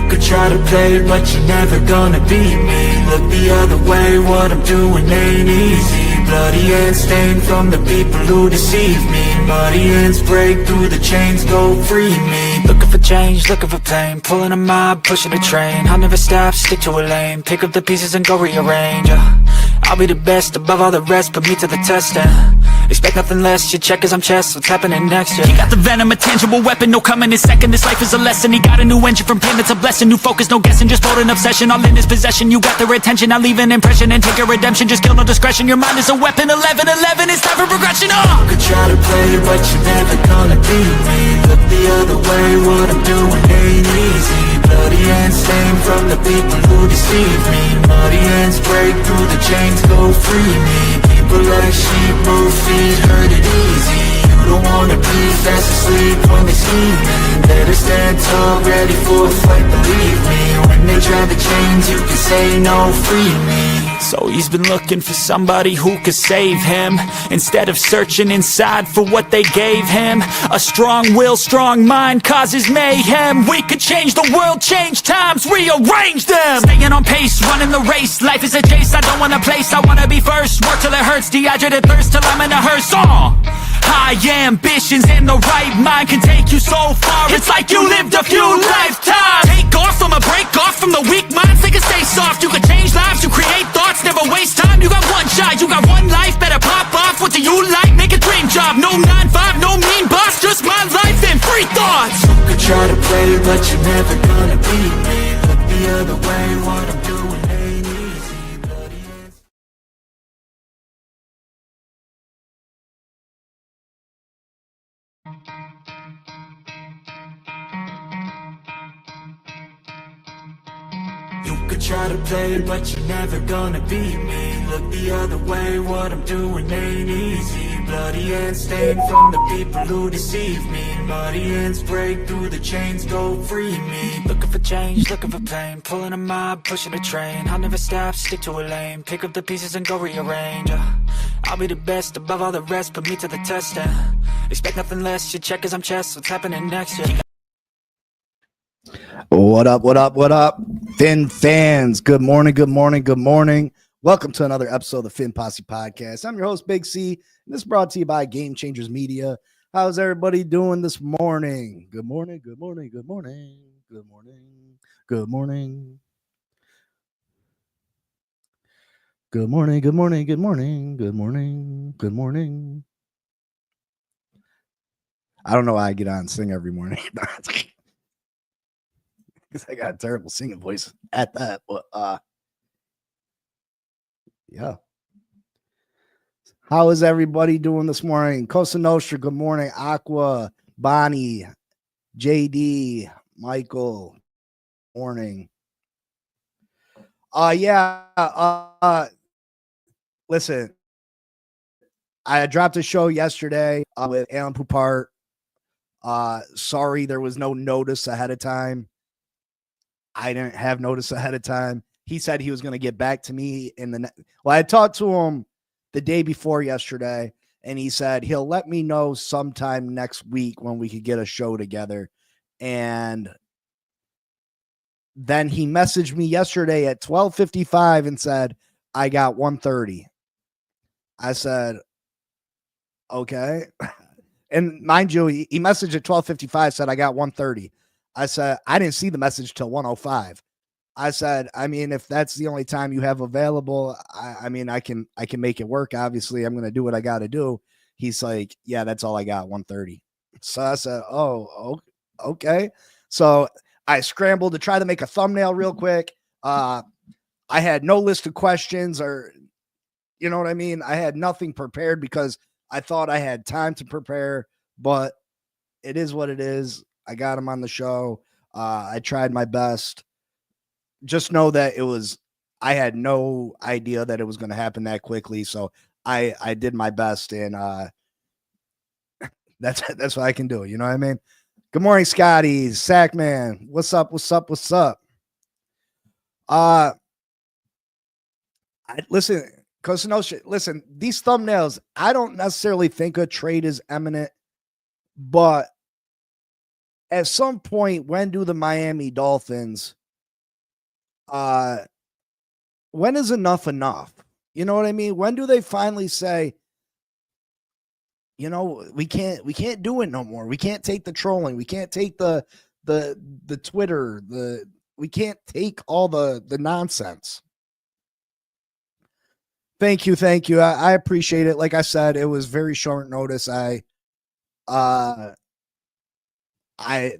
could try to play, but you're never gonna beat me. Look the other way, what I'm doing ain't easy. Bloody hands stained from the people who deceive me. Muddy hands break through the chains, go free me. Looking for change, looking for pain, pulling a mob, pushing a train. I'll never stop, stick to a lane, pick up the pieces and go rearrange. I'll be the best above all the rest, put me to the test and expect nothing less, your check is I'm chess, what's happening next, yeah. He got the venom, a tangible weapon, no coming in second. This life is a lesson, he got a new engine from pain, it's a blessing. New focus, no guessing, just hold an obsession. All in his possession, you got their attention. I'll leave an impression and take a redemption. Just kill, no discretion, your mind is a weapon. 11-11, it's time for progression, You could try to play, but you're never gonna beat me. Look the other way, what I'm doing ain't easy. Bloody hands stained from the people who deceive me. Muddy hands break through the chains, go free me. People like sheep move feet, hurt it easy. You don't wanna be fast asleep when they scheming. Better stand tall, ready for a fight, believe me. When they try the chains, you can say no, free me. So he's been looking for somebody who could save him, instead of searching inside for what they gave him. A strong will, strong mind causes mayhem. We could change the world, change times, rearrange them. Staying on pace, running the race. Life is a chase, I don't want a place, I wanna be first. Work till it hurts, dehydrated thirst till I'm in a hearse. High ambitions and the right mind can take you so far. It's like you lived a few lifetimes. Take off from a break off from the weak minds. They can stay soft. You can change lives, you create thoughts, never waste time. You got one shot, you got one life. Better pop off. What do you like? Make a dream job. No 9-5, no mean boss. Just my life and free thoughts. You could try to play, but you're never gonna beat me. Look the other way, what I'm doing ain't easy. Bloody hands. You could try to play, but you're never gonna beat me. Look the other way, what I'm doing ain't easy. Bloody hands stained from the people who deceive me. Muddy hands break through the chains, go free me. Looking for change, looking for pain, pulling a mob, pushing a train. I'll never stop, stick to a lane, pick up the pieces and go rearrange. I'll be the best above all the rest, put me to the test and expect nothing less, your check is I'm chess, what's happening next, yeah. What up, what up, what up, Finn fans? Good morning, good morning, good morning. Welcome to another episode of the Finn Posse Podcast. I'm your host, Big C, and this is brought to you by Game Changers Media. How's everybody doing this morning? Good morning, good morning, good morning, good morning, good morning. Good morning, good morning, good morning, good morning, good morning. I don't know why I get on and sing every morning. Because I got a terrible singing voice at that, but yeah. How is everybody doing this morning? Cosa Nostra, good morning. Aqua, Bonnie, JD, Michael, morning. Listen, I dropped a show yesterday with Alan Poupart. Sorry, there was no notice ahead of time. I didn't have notice ahead of time. He said he was going to get back to me I talked to him the day before yesterday, and he said he'll let me know sometime next week when we could get a show together. And then he messaged me yesterday at 12:55 and said, I got 1:30. I said, okay. And mind you, he messaged at 12:55, said I got 1:30. I said, I didn't see the message till 1:05. I said, I mean, if that's the only time you have available, I can make it work. Obviously, I'm going to do what I got to do. He's like, yeah, that's all I got, 1:30. So I said, oh, okay. So I scrambled to try to make a thumbnail real quick. I had no list of questions or, you know what I mean? I had nothing prepared because I thought I had time to prepare, but it is what it is. I got him on the show. I tried my best. Just know that I had no idea that it was going to happen that quickly. So I did my best, and that's what I can do. You know what I mean? Good morning, Scotty, Sackman. What's up? What's up? What's up? Listen, listen, these thumbnails, I don't necessarily think a trade is imminent, but at some point, when do the Miami Dolphins when is enough enough? You know what I mean? When do they finally say, we can't do it no more. We can't take the trolling. We can't take the Twitter, we can't take all the nonsense. Thank you. I appreciate it. Like I said, it was very short notice. Uh I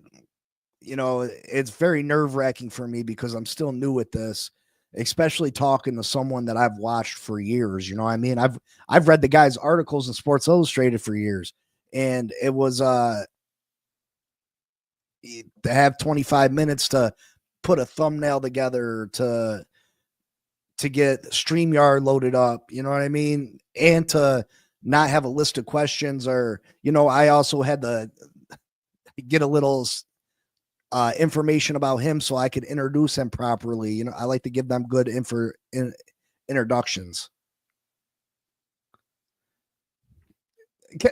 it's very nerve-wracking for me because I'm still new at this, especially talking to someone that I've watched for years. You know what I mean? I've read the guy's articles in Sports Illustrated for years, and it was to have 25 minutes to put a thumbnail together to get StreamYard loaded up, you know what I mean? And to not have a list of questions, or I also had to get a little information about him so I could introduce him properly. I like to give them good introductions.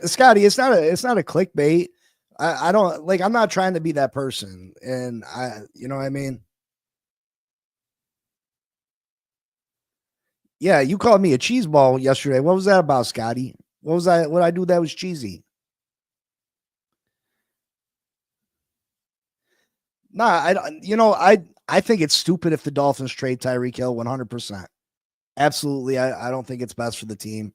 Scotty, it's not a clickbait. I don't like, I'm not trying to be that person. And you know what I mean? Yeah, you called me a cheese ball yesterday. What was that about, Scotty? What I do that was cheesy? Nah, I think it's stupid if the Dolphins trade Tyreek Hill 100%. Absolutely. I don't think it's best for the team.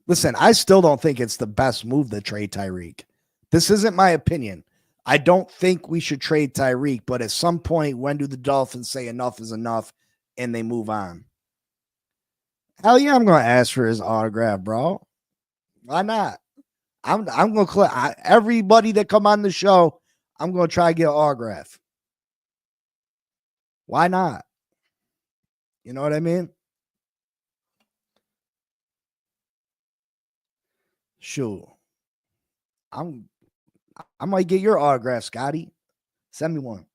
Listen, I still don't think it's the best move to trade Tyreek. This isn't my opinion. I don't think we should trade Tyreek, but at some point, when do the Dolphins say enough is enough and they move on? Hell yeah, I'm going to ask for his autograph, bro. Why not? I'm going to everybody that come on the show, I'm going to try to get an autograph. Why not? You know what I mean? Sure. I might get your autograph, Scotty. Send me one.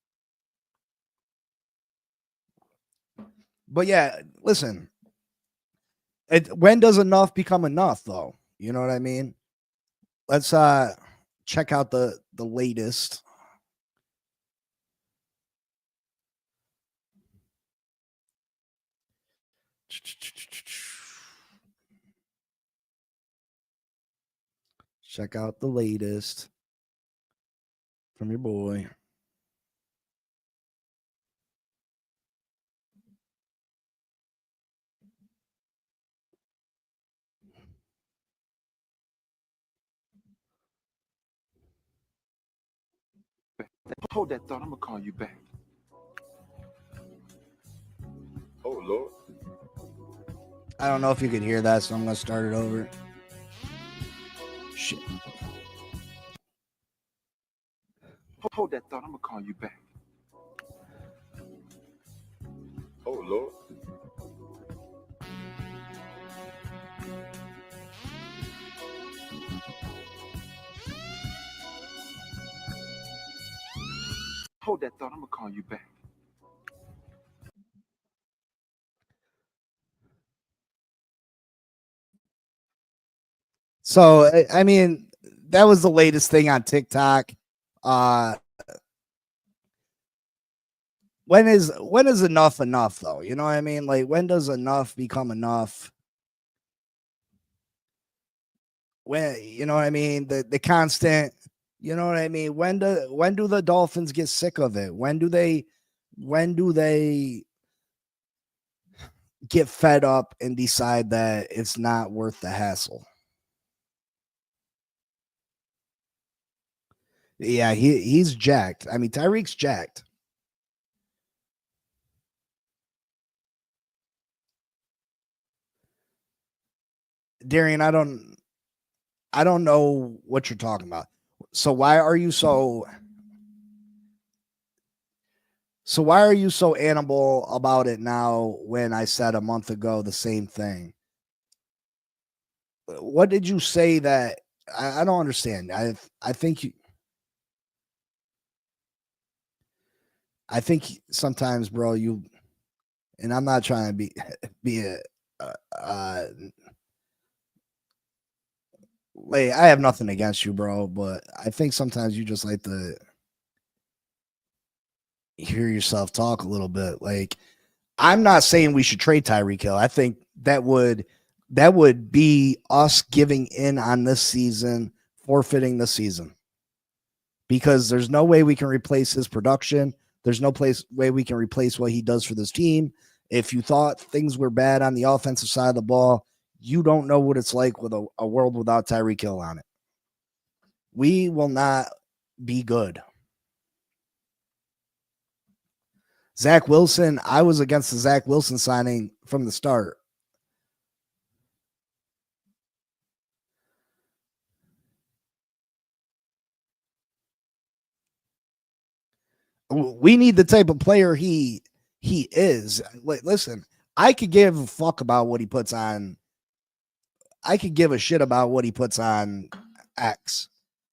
But yeah, listen. When does enough become enough, though? You know what I mean? Let's check out the latest. Check out the latest from your boy. Hold that thought. I'm gonna call you back. Oh Lord. I don't know if you could hear that, so I'm gonna start it over. Shit. Hold that thought. I'm gonna call you back. Oh Lord. Hold that thought. I'm gonna call you back. So I mean, that was the latest thing on TikTok. When is enough enough, though? You know what I mean? Like, when does enough become enough? When, you know what I mean? The constant, you know what I mean? When do the Dolphins get sick of it? When do they get fed up and decide that it's not worth the hassle? Yeah, he's jacked. I mean, Tyreek's jacked. Darian, I don't know what you're talking about. So why are you so animal about it now when I said a month ago the same thing? What did you say that I don't understand? I think sometimes, bro, and I'm not trying to be a Like, I have nothing against you, bro, but I think sometimes you just like to hear yourself talk a little bit. Like, I'm not saying we should trade Tyreek Hill. I think that would be us giving in on this season, forfeiting the season. Because there's no way we can replace his production. There's no way we can replace what he does for this team. If you thought things were bad on the offensive side of the ball, you don't know what it's like with a world without Tyreek Hill on it. We will not be good. Zach Wilson, I was against the Zach Wilson signing from the start. We need the type of player he is. Listen, I could give a fuck about what he puts on. I could give a shit about what he puts on X.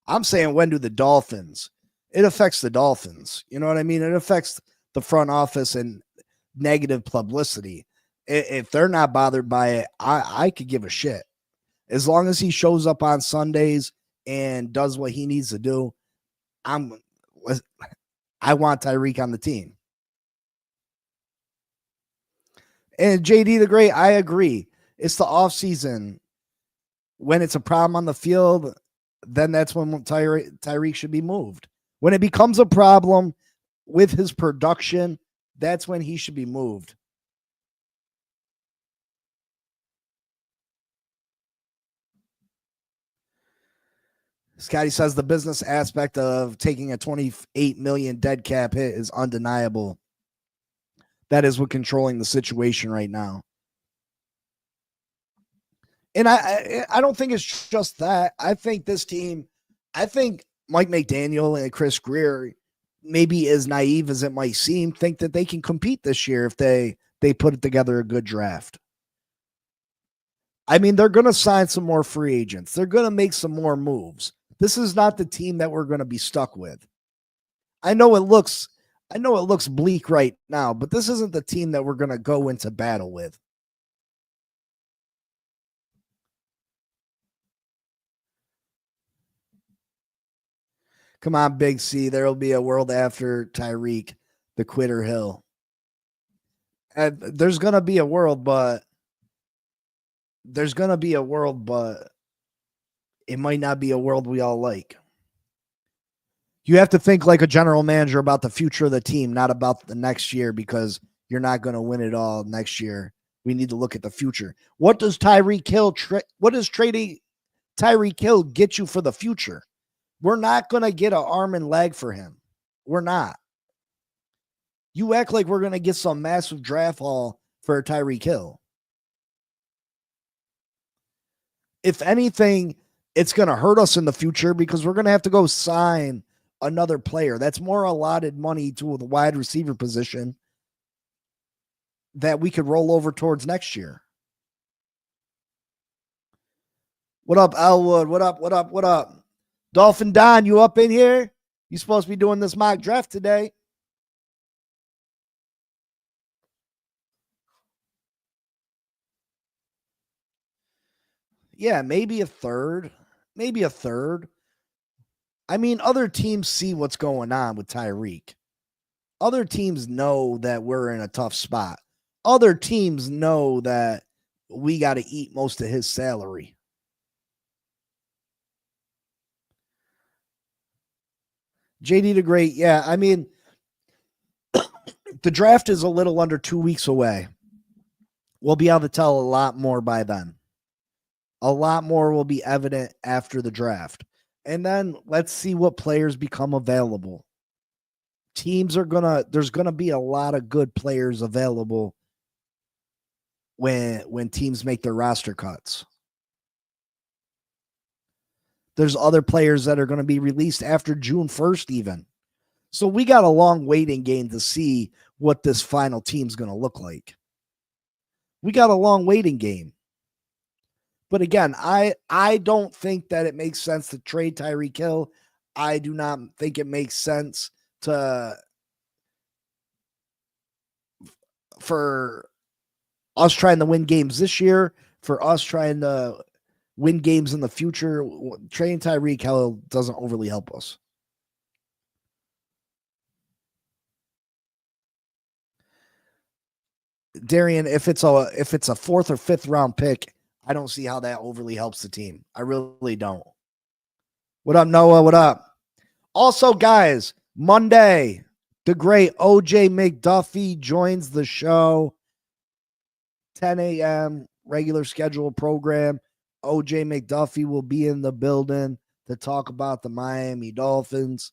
I'm saying, when do the Dolphins? It affects the Dolphins. You know what I mean? It affects the front office and negative publicity. If they're not bothered by it, I could give a shit. As long as he shows up on Sundays and does what he needs to do, I want Tyreek on the team. And JD the Great, I agree. It's the offseason. When it's a problem on the field, then that's when Tyreek should be moved. When it becomes a problem with his production, that's when he should be moved. Scotty says the business aspect of taking a $28 million dead cap hit is undeniable. That is what controlling the situation right now. And I don't think it's just that. I think this team, I think Mike McDaniel and Chris Greer, maybe as naive as it might seem, think that they can compete this year if they put together a good draft. I mean, they're going to sign some more free agents. They're going to make some more moves. This is not the team that we're going to be stuck with. I know it looks bleak right now, but this isn't the team that we're going to go into battle with. Come on, Big C. There'll be a world after Tyreek, the quitter Hill. And there's going to be a world, but it might not be a world we all like. You have to think like a general manager about the future of the team, not about the next year, because you're not going to win it all next year. We need to look at the future. What does trading Tyreek Hill get you for the future? We're not going to get an arm and leg for him. We're not. You act like we're going to get some massive draft haul for Tyreek Hill. If anything, it's going to hurt us in the future because we're going to have to go sign another player. That's more allotted money to the wide receiver position that we could roll over towards next year. What up, Elwood? What up? Dolphin Don, you up in here? You supposed to be doing this mock draft today. Yeah, maybe a third. I mean, other teams see what's going on with Tyreek. Other teams know that we're in a tough spot. Other teams know that we got to eat most of his salary. JD the Great, yeah, I mean, the draft is a little under 2 weeks away. We'll be able to tell a lot more by then. A lot more will be evident after the draft. And then let's see what players become available. There's going to be a lot of good players available when teams make their roster cuts. There's other players that are going to be released after June 1st even. So we got a long waiting game to see what this final team's going to look like. We got a long waiting game. But again, I don't think that it makes sense to trade Tyreek Hill. I do not think it makes sense for us trying to win games this year, for us trying to win games in the future. Trading Tyreek Hill doesn't overly help us. Darian, if it's a fourth or fifth round pick, I don't see how that overly helps the team. I really don't. What up, Noah? What up? Also, guys, Monday, the great OJ McDuffie joins the show. 10 a.m. regular scheduled program. OJ McDuffie will be in the building to talk about the Miami Dolphins.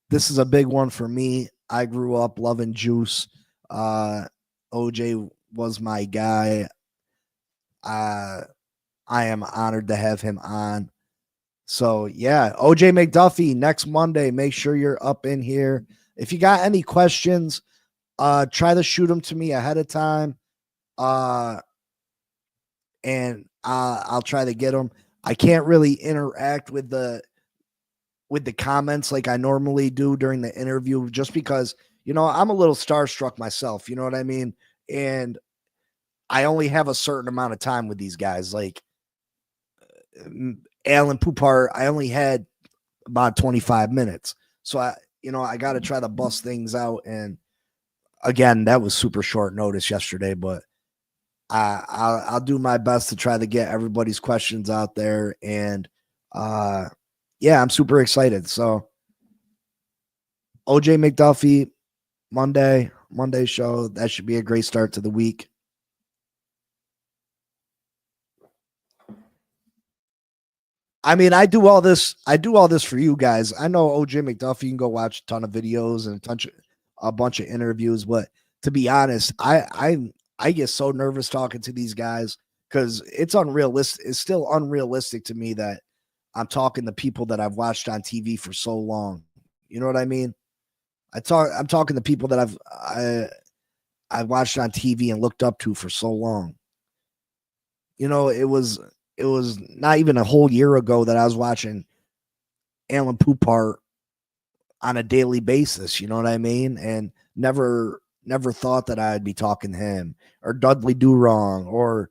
This is a big one for me. I grew up loving Juice. OJ was my guy. I am honored to have him on. So, yeah, OJ McDuffie next Monday. Make sure you're up in here. If you got any questions, try to shoot them to me ahead of time. And I'll try to get them. I can't really interact with the comments like I normally do during the interview, just because, I'm a little starstruck myself. You know what I mean? And I only have a certain amount of time with these guys. Like Alan Poupart, I only had about 25 minutes. So I got to try to bust things out. And again, that was super short notice yesterday, but I'll do my best to try to get everybody's questions out there. And yeah, I'm super excited. So OJ McDuffie, Monday show. That should be a great start to the week. I mean, I do all this for you guys. I know OJ McDuffie, you can go watch a ton of videos and a bunch of interviews, but to be honest, I get so nervous talking to these guys because it's unrealistic. It's still unrealistic to me that I'm talking to people that I've watched on TV for so long. You know what I mean? I'm talking to people that I've watched on TV and looked up to for so long. It was not even a whole year ago that I was watching Alan Poupart on a daily basis. You know what I mean? And never thought that I'd be talking to him or Dudley Do Wrong or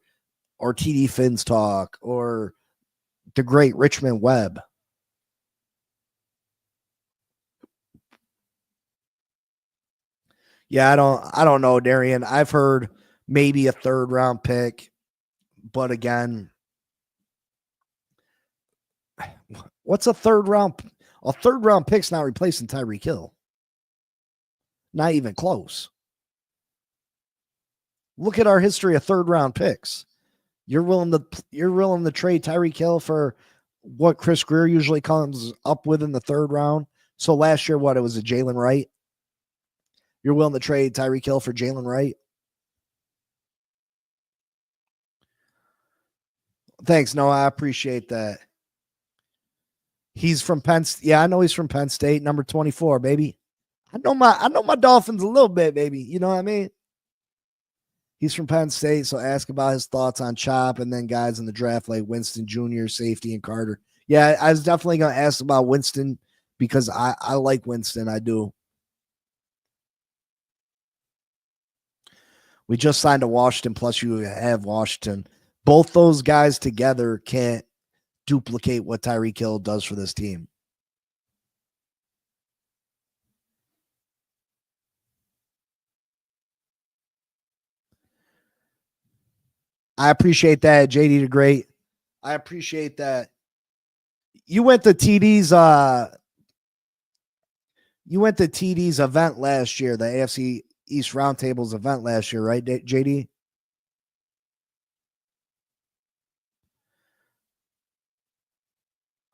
TD Finn's talk or the great Richmond Webb. Yeah, I don't know, Darian. I've heard maybe a third round pick, but again, what's a third round? A third round pick's not replacing Tyreek Hill. Not even close. Look at our history of third round picks. You're willing to trade Tyreek Hill for what Chris Greer usually comes up with in the third round. So last year, it was a Jalen Wright. You're willing to trade Tyreek Hill for Jalen Wright? Thanks, Noah. I appreciate that. He's from Penn State. Yeah, I know he's from Penn State, number 24, baby. I know my Dolphins a little bit, baby. You know what I mean? He's from Penn State, so ask about his thoughts on Chop and then guys in the draft like Winston Jr., Safety, and Carter. Yeah, I was definitely going to ask about Winston because I like Winston. I do. We just signed to Washington, plus you have Washington. Both those guys together can't duplicate what Tyreek Hill does for this team. I appreciate that, JD the Great. I appreciate that. You went to TD's event last year, the AFC East Roundtable's event last year, right, JD?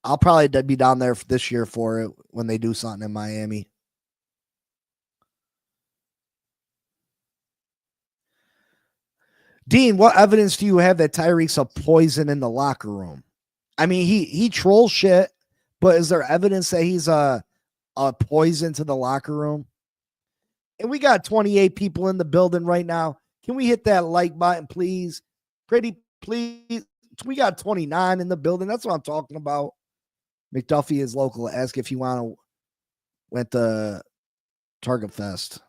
I'll probably be down there this year for it when they do something in Miami. Dean, what evidence do you have that Tyreek's a poison in the locker room? I mean, he trolls shit, but is there evidence that he's a poison to the locker room? And we got 28 people in the building right now. Can we hit that like button, please? Pretty please. We got 29 in the building. That's what I'm talking about. McDuffie is local. Ask if you want to went to Target Fest.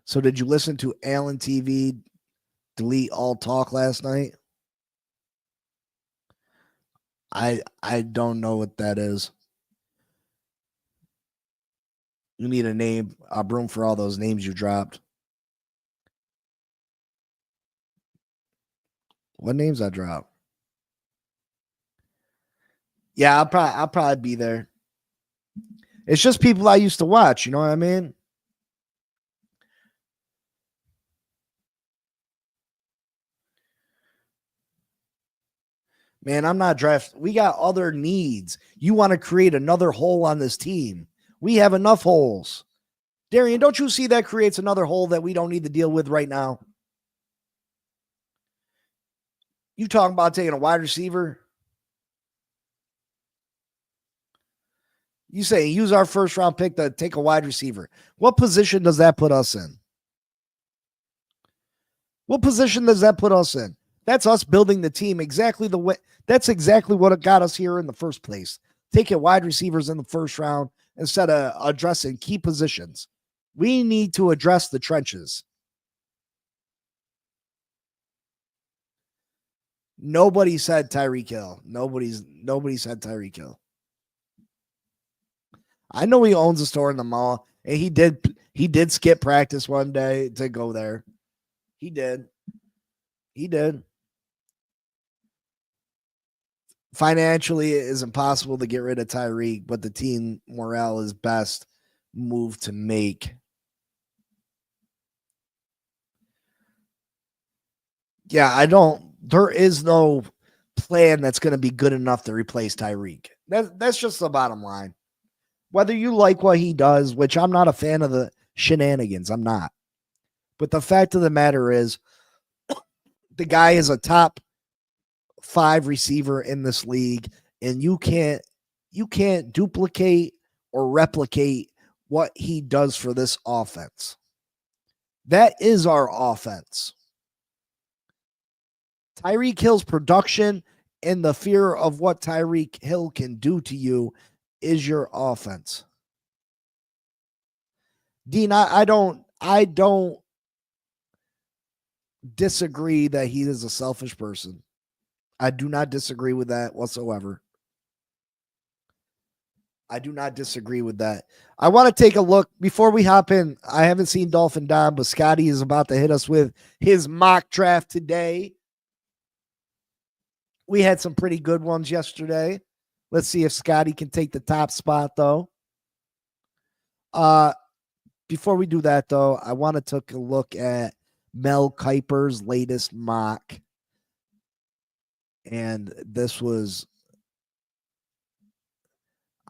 So did you listen to Allen TV delete all talk last night? I don't know what that is. You need a name, a broom for all those names you dropped. What names I dropped? Yeah, I'll probably be there. It's just people I used to watch, you know what I mean? Man, I'm not drafting. We got other needs. You want to create another hole on this team. We have enough holes. Darian, don't you see that creates another hole that we don't need to deal with right now? You talking about taking a wide receiver? You say use our first round pick to take a wide receiver. What position does that put us in? What position does that put us in? That's us building the team exactly the way. That's exactly what got us here in the first place. Taking wide receivers in the first round instead of addressing key positions. We need to address the trenches. Nobody said Tyreek Hill. Nobody said Tyreek Hill. I know he owns a store in the mall, and he did skip practice one day to go there. He did. Financially, it is impossible to get rid of Tyreek, but the team morale is best move to make. Yeah, there is no plan that's going to be good enough to replace Tyreek. That's just the bottom line. Whether you like what he does, which I'm not a fan of the shenanigans, I'm not. But the fact of the matter is, the guy is a top 5 receiver in this league, and you can't duplicate or replicate what he does for this offense. That is our offense. Tyreek Hill's production and the fear of what Tyreek Hill can do to you is your offense. Dean, I don't disagree that he is a selfish person. I do not disagree with that whatsoever. I do not disagree with that. I want to take a look before we hop in. I haven't seen Dolphin Don, but Scotty is about to hit us with his mock draft today. We had some pretty good ones yesterday. Let's see if Scotty can take the top spot, though. Before we do that, though, I want to take a look at Mel Kiper's latest mock. And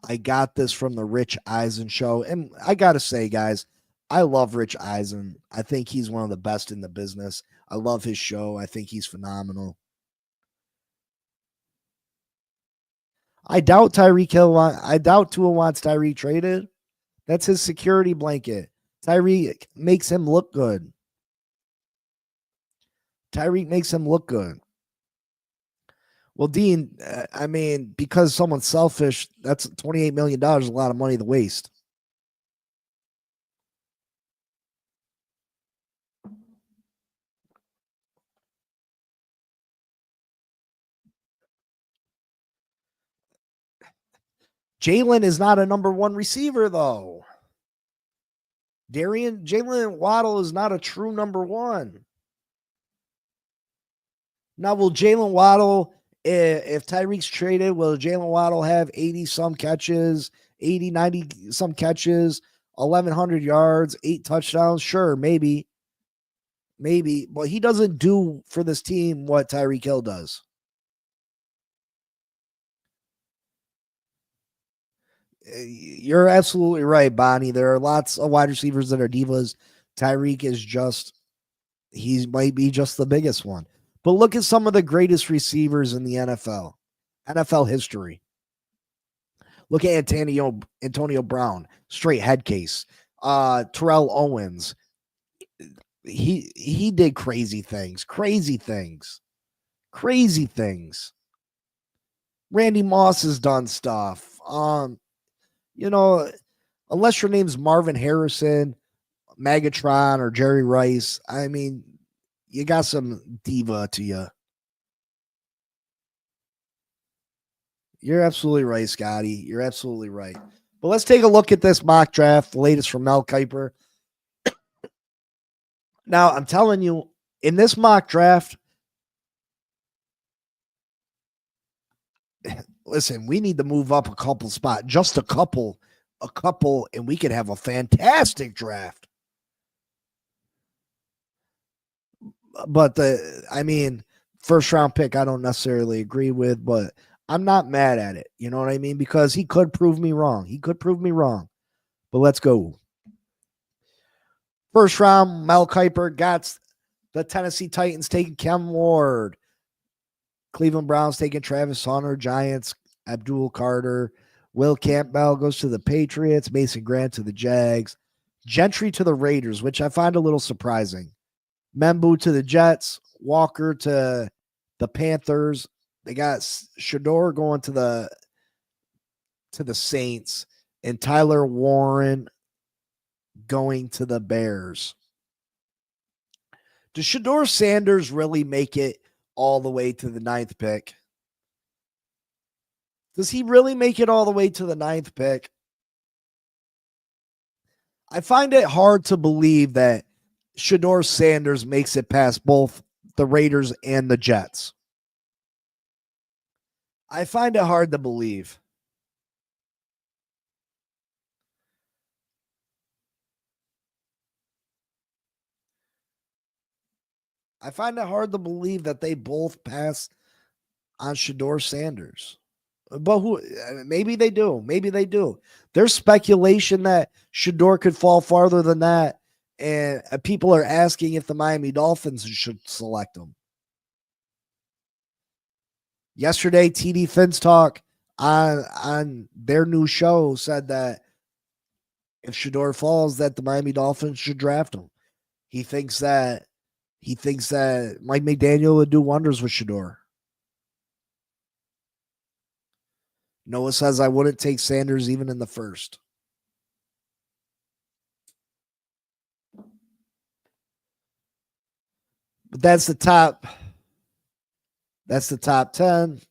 I got this from the Rich Eisen show. And I got to say, guys, I love Rich Eisen. I think he's one of the best in the business. I love his show. I think he's phenomenal. I doubt Tyreek Hill. I doubt Tua wants Tyreek traded. That's his security blanket. Tyreek makes him look good. Well, Dean, I mean, because someone's selfish, that's $28 million, a lot of money to waste. Jalen is not a number 1 receiver, though. Jalen Waddle is not a true number 1. Now, will Jalen Waddle, if Tyreek's traded, will Jalen Waddle have 80-some catches, 80, 90-some catches, 1,100 yards, 8 touchdowns? Sure, maybe. But he doesn't do for this team what Tyreek Hill does. You're absolutely right, Bonnie. There are lots of wide receivers that are divas. Tyreek is he might be just the biggest one. But look at some of the greatest receivers in the NFL history. Look at Antonio Brown, straight head case. Terrell Owens. He did crazy things. Randy Moss has done stuff. Unless your name's Marvin Harrison, Megatron or Jerry Rice. I mean, you got some diva to you. You're absolutely right, Scotty. You're absolutely right. But let's take a look at this mock draft, the latest from Mel Kiper. Now, I'm telling you, in this mock draft, listen, we need to move up a couple spots, just a couple, and we could have a fantastic draft. But first round pick, I don't necessarily agree with, but I'm not mad at it. You know what I mean? Because he could prove me wrong. But let's go. First round, Mel Kiper got the Tennessee Titans taking Cam Ward. Cleveland Browns taking Travis Hunter. Giants, Abdul Carter. Will Campbell goes to the Patriots. Mason Grant to the Jags. Gentry to the Raiders, which I find a little surprising. Membu to the Jets. Walker to the Panthers. They got Shador going to the Saints. And Tyler Warren going to the Bears. Does Shador Sanders really make it all the way to the 9th pick? Does he really make it all the way to the 9th pick? I find it hard to believe that Shador Sanders makes it past both the Raiders and the Jets. I find it hard to believe. I find it hard to believe that they both pass on Shador Sanders. But maybe they do. Maybe they do. There's speculation that Shador could fall farther than that. And people are asking if the Miami Dolphins should select him. Yesterday, TD Finns Talk on their new show said that if Shador falls, that the Miami Dolphins should draft him. He thinks that Mike McDaniel would do wonders with Shador. Noah says I wouldn't take Sanders even in the first. But that's the top 10.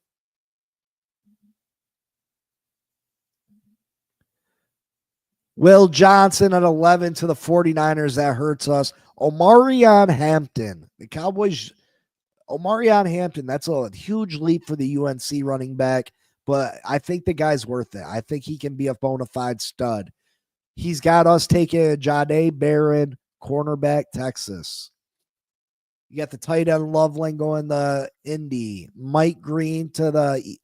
Will Johnson at 11 to the 49ers. That hurts us. Omarion Hampton. The Cowboys. Omarion Hampton. That's a huge leap for the UNC running back. But I think the guy's worth it. I think he can be a bona fide stud. He's got us taking Jahdae Barron, cornerback, Texas. You got the tight end Loveland going to Indy. Mike Green to the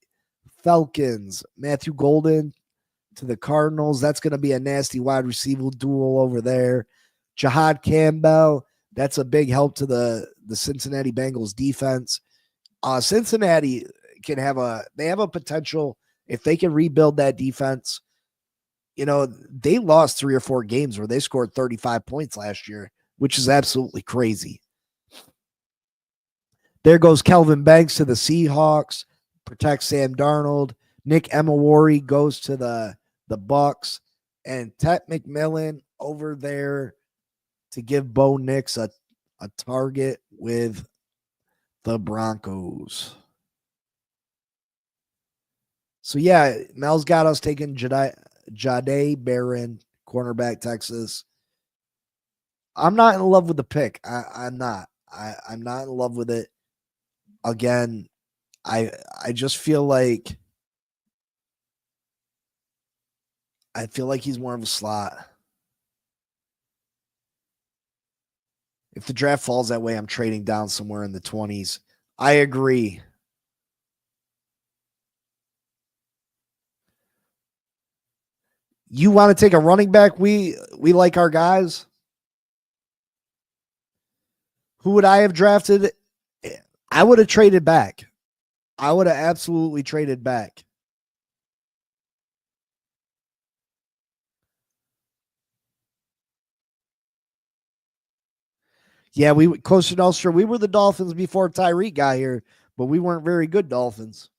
Falcons. Matthew Golden to the Cardinals. That's going to be a nasty wide receiver duel over there. Jahad Campbell. That's a big help to the Cincinnati Bengals defense. Cincinnati they have a potential if they can rebuild that defense. You know, they lost 3 or 4 games where they scored 35 points last year, which is absolutely crazy. There goes Kelvin Banks to the Seahawks, protect Sam Darnold. Nick Emawari goes to the Bucks, and Ted McMillan over there to give Bo Nix a target with the Broncos. So, yeah, Mel's got us taking Jahdae Barron, cornerback, Texas. I'm not in love with the pick. I'm not. I'm not in love with it. Again, I just feel like he's more of a slot. If the draft falls that way, I'm trading down somewhere in the 20s. I agree. You want to take a running back? We like our guys. Who would I have drafted? I would have traded back. I would have absolutely traded back. Yeah, Coach Nostra, we were the Dolphins before TYREEK got here, but we weren't very good Dolphins.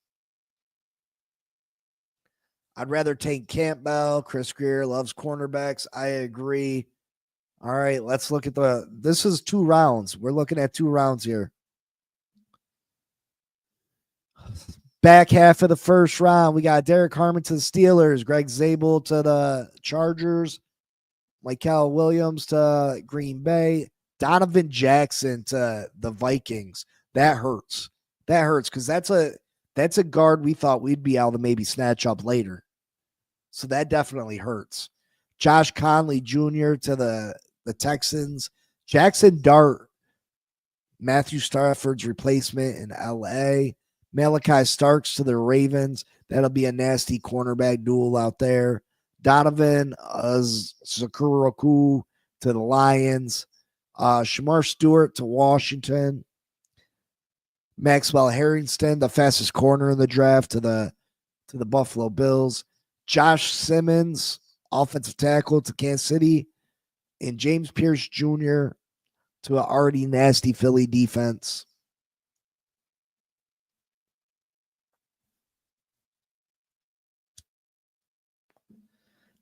I'd rather take Campbell. Chris Greer loves cornerbacks. I agree. All right, let's look at this is 2 rounds. We're looking at 2 rounds here. Back half of the first round, we got Derek Harmon to the Steelers, Greg Zabel to the Chargers, Michael Williams to Green Bay, Donovan Jackson to the Vikings. That hurts. That hurts because that's a guard we thought we'd be able to maybe snatch up later. So that definitely hurts. Josh Conley Jr. to the Texans, Jackson Dart, Matthew Stafford's replacement in LA, Malachi Starks to the Ravens. That'll be a nasty cornerback duel out there. Donovan Sakuraku to the Lions. Shamar Stewart to Washington. Maxwell Harrington, the fastest corner in the draft, to the Buffalo Bills. Josh Simmons, offensive tackle, to Kansas City. And James Pierce Jr. to an already nasty Philly defense.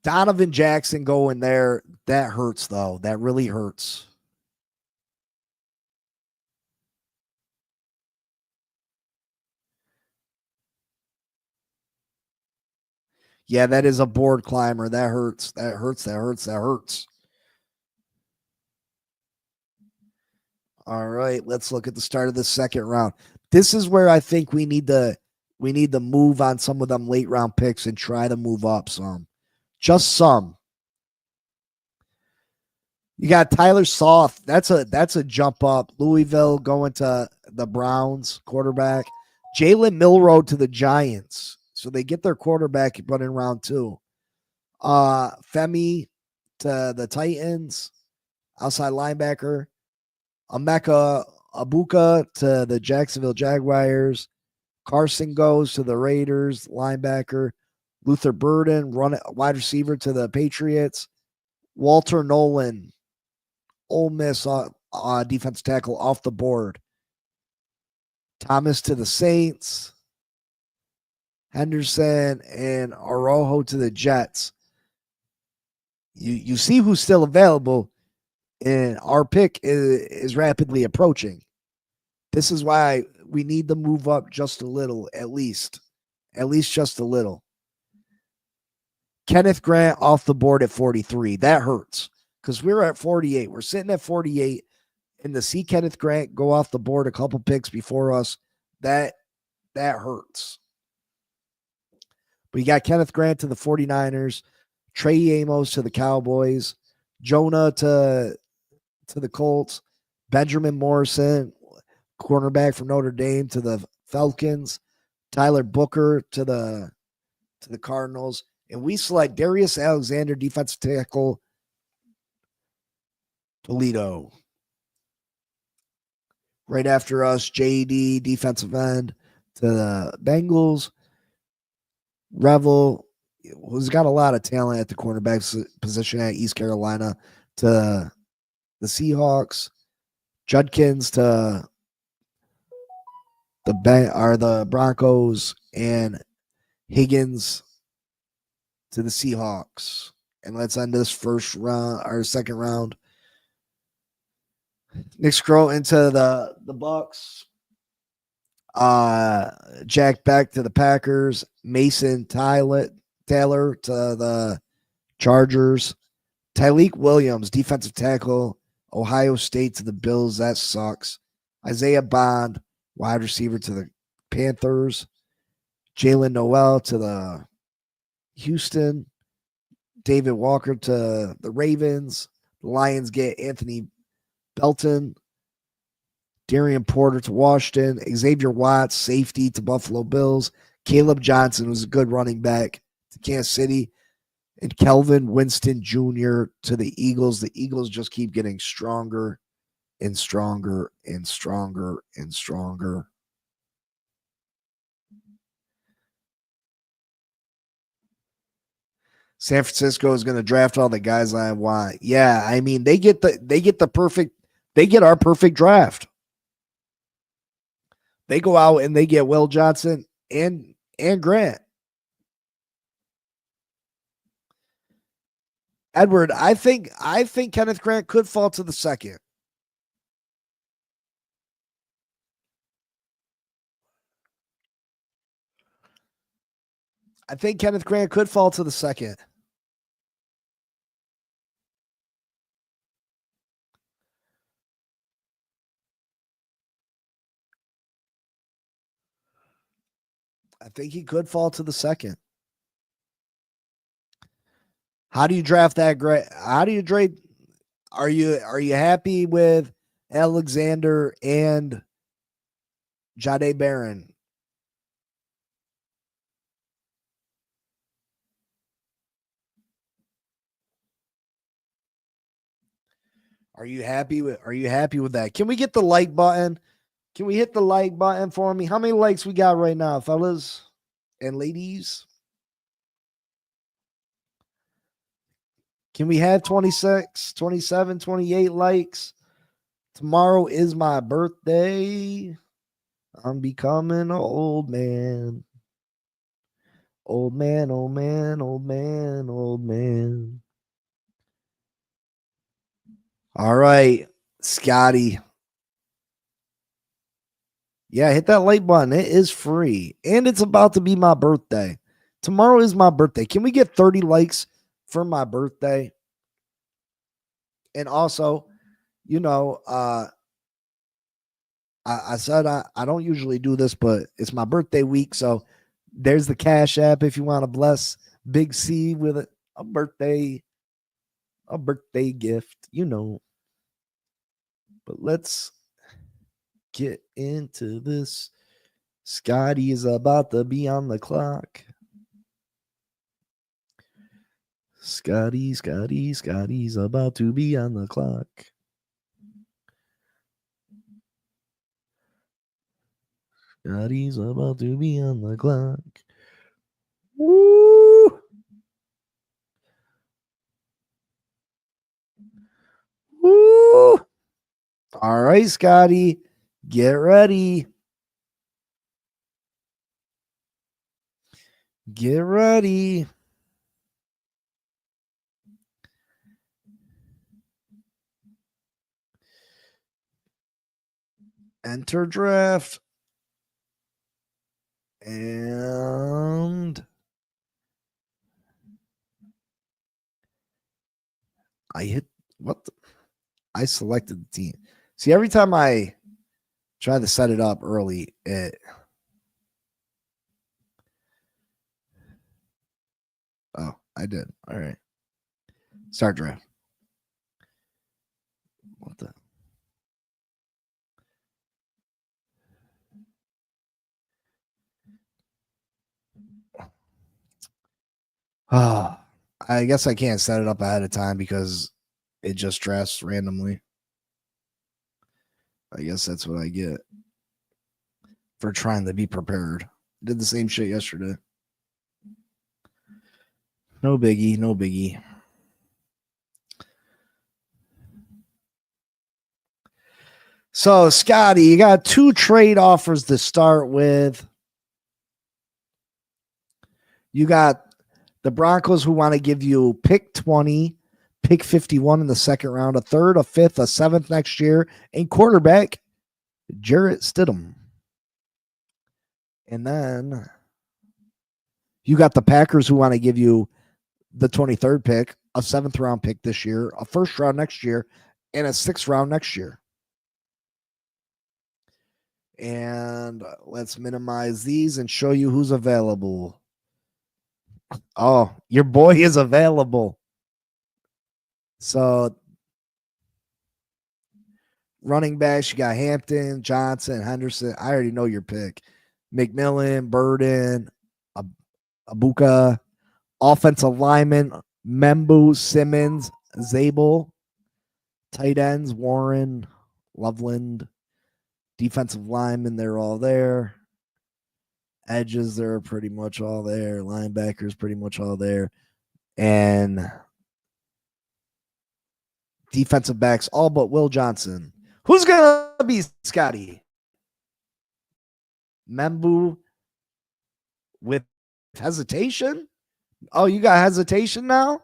Donovan Jackson going there. That hurts, though. That really hurts. Yeah, that is a board climber. That hurts. That hurts. That hurts. That hurts. All right, let's look at the start of the second round. This is where I think we need to move on some of them late round picks and try to move up some. Just some. You got Tyler Soft. That's a jump up. Louisville going to the Browns, quarterback. Jalen Milroe to the Giants. So they get their quarterback running round 2. Femi to the Titans, outside linebacker. Emeka Abuka to the Jacksonville Jaguars. Carson goes to the Raiders, linebacker. Luther Burden, wide receiver, to the Patriots. Walter Nolan, Ole Miss defensive tackle, off the board. Thomas to the Saints. Henderson and Araujo to the Jets. You see who's still available, and our pick is rapidly approaching. This is why we need to move up just a little, at least just a little. Kenneth Grant off the board at 43. That hurts because we're at 48. We're sitting at 48, and to see Kenneth Grant go off the board a couple picks before us, that hurts. But you got Kenneth Grant to the 49ers, Trey Amos to the Cowboys, Jonah to the Colts, Benjamin Morrison, cornerback from Notre Dame, to the Falcons, Tyler Booker to the Cardinals, and we select Darius Alexander, defensive tackle, Toledo. Right after us, JD, defensive end, to the Bengals. Revel, who's got a lot of talent at the cornerback position at East Carolina, to the Seahawks. Judkins to the Broncos, and Higgins to the Seahawks. And let's end this first round, our second round. Nick Scroll into the Bucks. Jack Beck to the Packers. Mason Taylor to the Chargers. Tyreek Williams, defensive tackle, Ohio State, to the Bills. That sucks. Isaiah Bond, wide receiver, to the Panthers. Jalen Noel to the Houston. David Walker to the Ravens. The Lions get Anthony Belton. Darian Porter to Washington. Xavier Watts, safety, to Buffalo Bills. Caleb Johnson was a good running back to Kansas City. And Kelvin Winston Jr. to the Eagles. The Eagles just keep getting stronger and stronger and stronger and stronger. San Francisco is going to draft all the guys I want. Yeah, I mean, they get our perfect draft. They go out and they get Will Johnson and Grant. Edward, I think Kenneth Grant could fall to the second. I think Kenneth Grant could fall to the second. I think he could fall to the second. How do you draft that great? How do you trade? Are you happy with Alexander and Jahdae Barron? Are you happy with that? Can we get the like button? Can we hit the like button for me? How many likes we got right now, fellas and ladies? Can we have 26, 27, 28 likes? Tomorrow is my birthday. I'm becoming an old man. Old man, old man, old man, old man. All right, Scotty. Yeah, hit that like button. It is free. And it's about to be my birthday. Tomorrow is my birthday. Can we get 30 likes for my birthday? And also, you know, I said I don't usually do this, but it's my birthday week. So there's the Cash App if you want to bless Big C with a birthday gift, you know. But let's get into this. Scotty is about to be on the clock. Scotty's about to be on the clock. Scotty's about to be on the clock. Woo! Woo! All right, Scotty, get ready. Get ready. Enter draft. And I hit what? I selected the team. See, every time I try to set it up early, oh, I did. All right. Start draft. What the? Ah, I guess I can't set it up ahead of time because it just drafts randomly. I guess that's what I get for trying to be prepared. Did the same shit yesterday. No biggie, no biggie. So, Scotty, you got 2 trade offers to start with. You got the Broncos who want to give you pick 20, pick 51 in the second round, a third, a fifth, a seventh next year, and quarterback Jarrett Stidham. And then you got the Packers who want to give you the 23rd pick, a 7th round pick this year, a 1st round next year, and a 6th round next year. And let's minimize these and show you who's available. Oh, your boy is available. So running backs, you got Hampton, Johnson, Henderson. I already know your pick. McMillan, Burden, Abuka. Offensive lineman, Membu, Simmons, Zabel. Tight ends, Warren, Loveland. Defensive linemen, they're all there. Edges, they're pretty much all there. Linebackers, pretty much all there. And defensive backs, all but Will Johnson. Who's going to be Scotty? Membu with hesitation? Oh, you got hesitation now?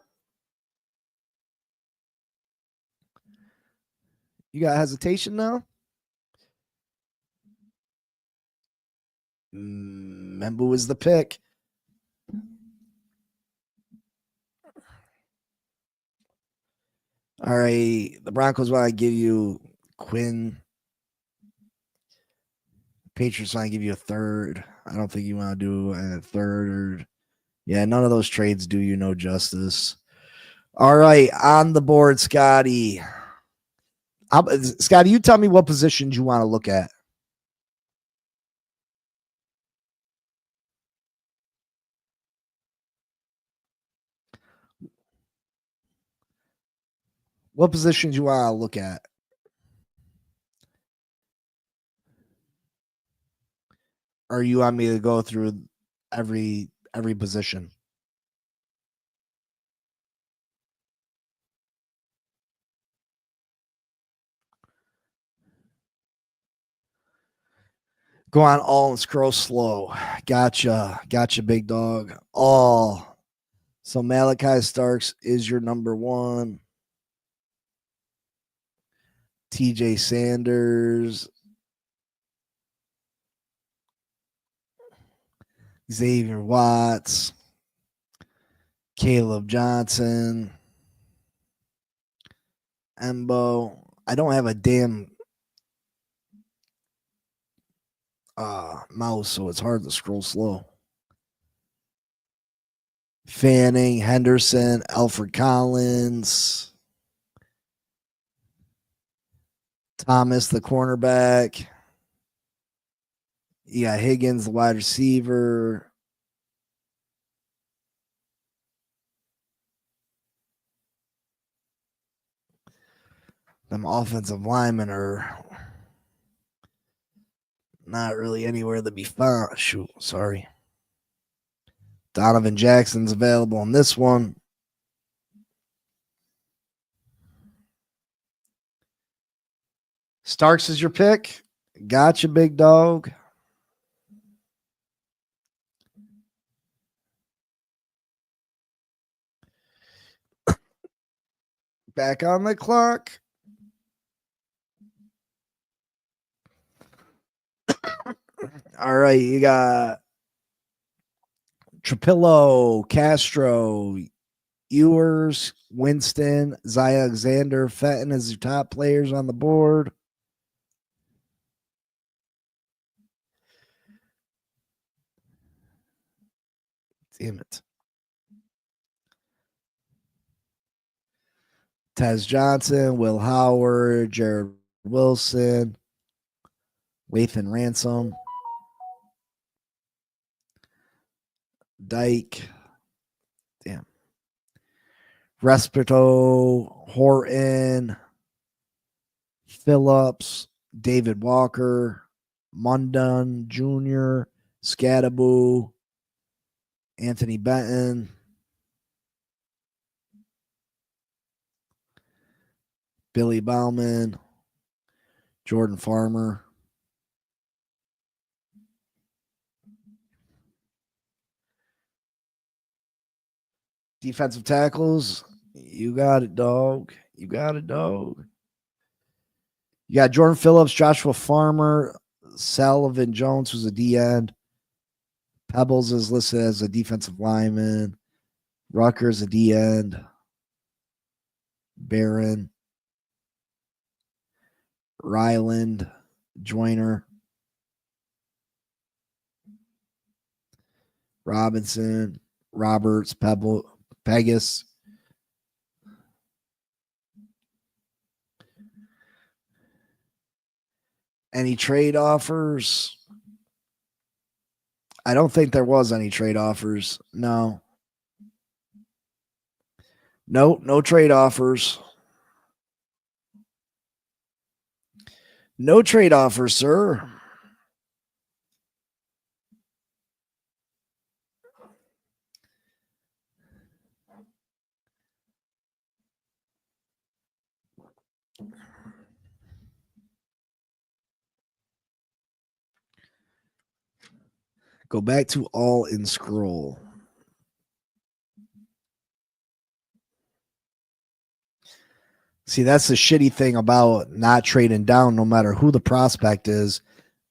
You got hesitation now? Membu is the pick. All right. The Broncos want to give you Quinn. Patriots want to give you a third. I don't think you want to do a third. Yeah, none of those trades do you no justice. All right. On the board, Scotty. Scotty, you tell me what positions you want to look at. What positions you want to look at? Or you want me to go through every position? Go on all and scroll slow. Gotcha, big dog. All. So Malachi Starks is your number one. TJ Sanders, Xavier Watts, Caleb Johnson, Embo. I don't have a damn mouse, so it's hard to scroll slow. Fanning, Henderson, Alfred Collins, Thomas, the cornerback. You got Higgins, the wide receiver. Them offensive linemen are not really anywhere to be found. Shoot, sorry. Donovan Jackson's available on this one. Starks is your pick. Gotcha, big dog. Back on the clock. All right, you got Trapillo, Castro, Ewers, Winston, Zy Alexander, Fenton as your top players on the board. Damn it. Tez Johnson, Will Howard, Jared Wilson, Lathan Ransom, Dyke, damn, Respirito, Horton, Phillips, David Walker, Mundun Jr., Scadaboo, Anthony Benton, Billy Bauman, Jordan Farmer. Defensive tackles, you got it, dog. You got it, dog. You got Jordan Phillips, Joshua Farmer, Sullivan Jones, who's a D end. Pebbles is listed as a defensive lineman. Rutgers, a D end. Barron, Ryland, Joyner, Robinson, Roberts, Pegas. Any trade offers? I don't think there was any trade offers. No. No trade offers. No trade offers, sir. Go back to all in scroll. See, that's the shitty thing about not trading down, no matter who the prospect is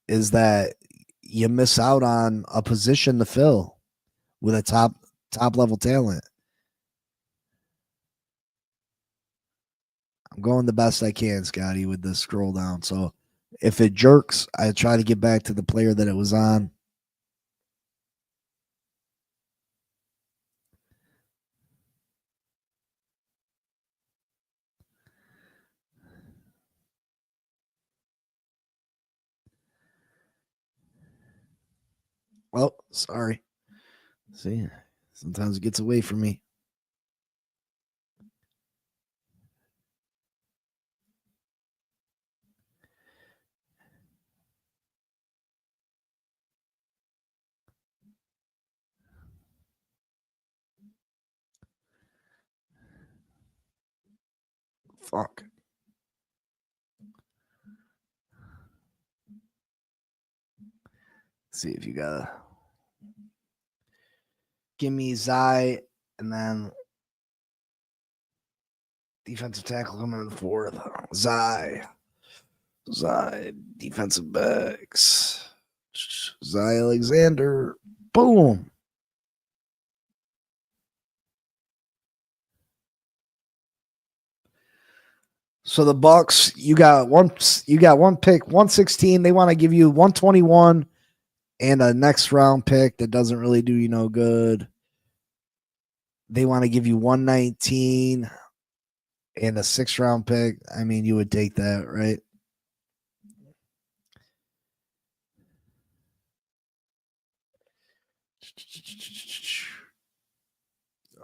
that you miss out on a position to fill with a top level talent. I'm going the best I can, Scotty, with this scroll down. So if it jerks, I try to get back to the player that it was on. Well, sorry. See, sometimes it gets away from me. Fuck. See if you gotta give me Zai and then defensive tackle coming in the fourth. Zai, defensive backs. Zai Alexander. Boom. So the Bucks, you got one pick, 116. They want to give you 121 and a next round pick that doesn't really do you no good. They want to give you 119 and a 6th round pick. I mean, you would take that, right?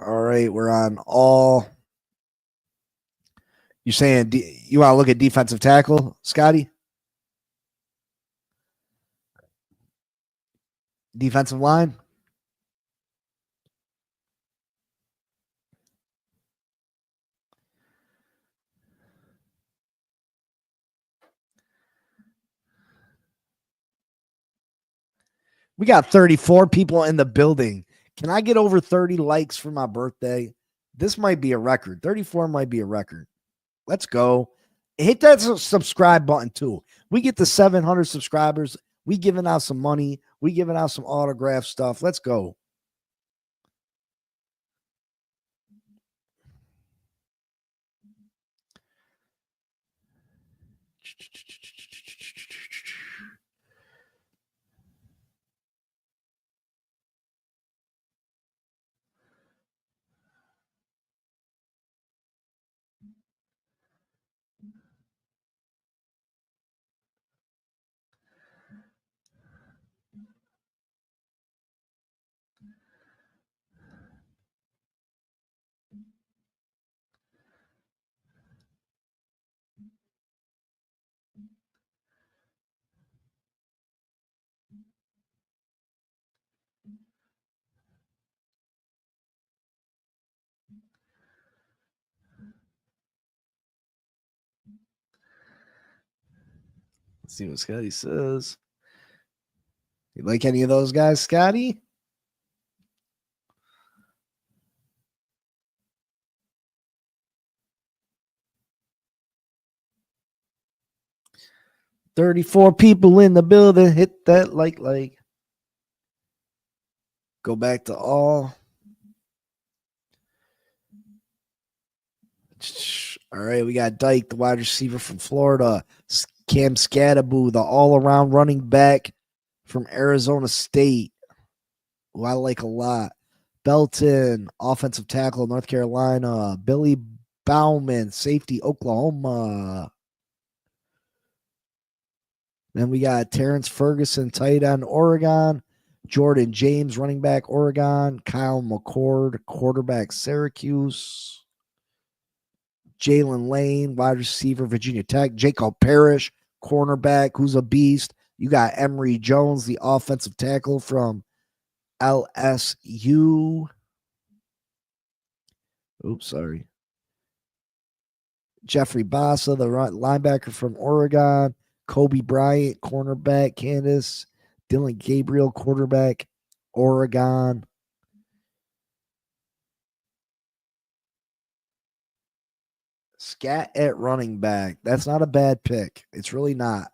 All right, we're on all. You're saying you want to look at defensive tackle, Scotty? Defensive line? We got 34 people in the building. Can I get over 30 likes for my birthday? This might be a record. 34 might be a record. Let's go. Hit that subscribe button too. We get to 700 subscribers. We giving out some money. We giving out some autograph stuff. Let's go. Let's see what Scotty says. You like any of those guys, Scotty? $34 people in the building. Hit that like. Go back to all. All right, we got Dyke, the wide receiver from Florida. Cam Scattaboo, the all-around running back from Arizona State, who I like a lot. Belton, offensive tackle, North Carolina. Billy Bauman, safety, Oklahoma. Then we got Terrence Ferguson, tight end, Oregon. Jordan James, running back, Oregon. Kyle McCord, quarterback, Syracuse. Jalen Lane, wide receiver, Virginia Tech. Jacob Parrish, cornerback, who's a beast. You got Emory Jones, the offensive tackle from LSU. Oops, sorry. Jeffrey Bassa, the linebacker from Oregon. Kobe Bryant, cornerback, Kansas. Dylan Gabriel, quarterback, Oregon. Scat at running back. That's not a bad pick. It's really not.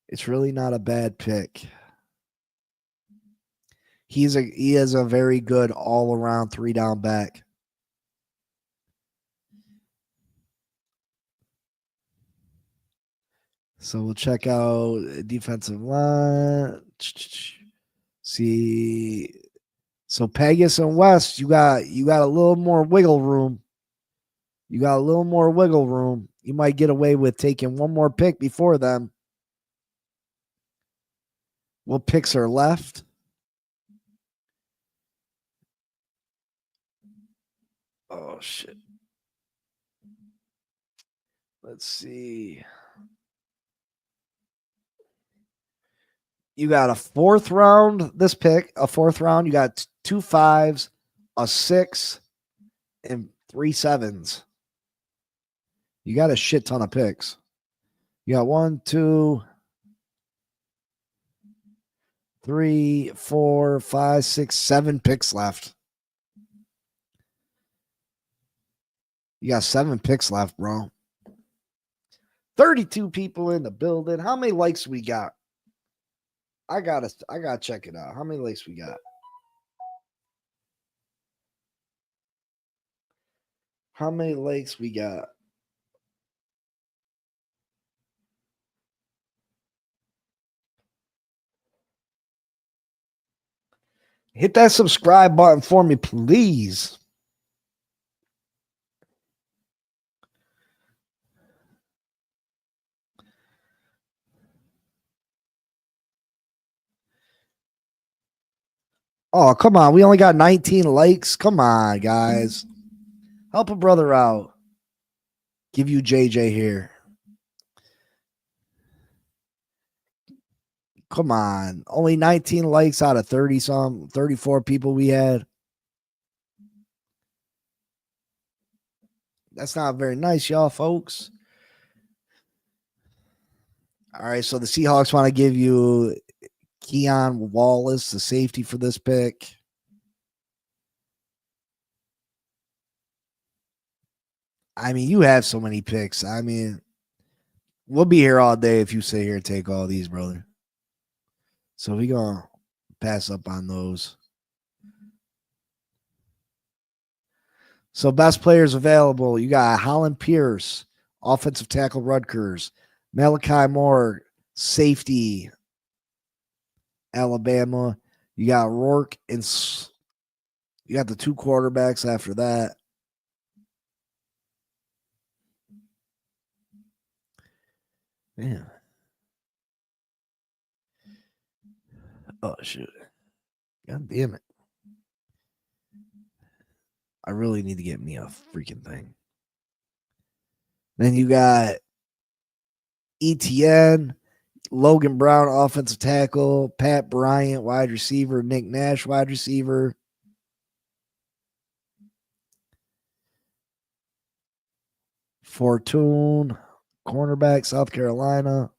It's really not a bad pick. He is a very good all-around 3-down back. So we'll check out defensive line. See. So Pegasus and West, you got a little more wiggle room. You got a little more wiggle room. You might get away with taking one more pick before them. What picks are left? Oh, shit. Let's see. You got a 4th round, this pick, a 4th round. You got 2 5s, a 6, and 3 7s. You got a shit ton of picks. You got 1, 2, 3, 4, 5, 6, 7 picks left. You got 7 picks left, bro. 32 people in the building. How many likes we got? I gotta check it out. How many likes we got? How many likes we got? Hit that subscribe button for me, please. Oh, come on. We only got 19 likes. Come on, guys. Help a brother out. Give you JJ here. Come on. Only 19 likes out of 30-some, 34 people we had. That's not very nice, y'all, folks. All right, so the Seahawks want to give you Keon Wallace, the safety for this pick. I mean, you have so many picks. I mean, we'll be here all day if you sit here and take all these, brother. So we're going to pass up on those. So best players available. You got Holland Pierce, offensive tackle Rutgers. Malachi Moore, safety Alabama. You got Rourke and you got the 2 quarterbacks after that. Man. Oh, shoot. God damn it. I really need to get me a freaking thing. Then you got ETN, Logan Brown, offensive tackle, Pat Bryant, wide receiver, Nick Nash, wide receiver. Fortune, cornerback, South Carolina.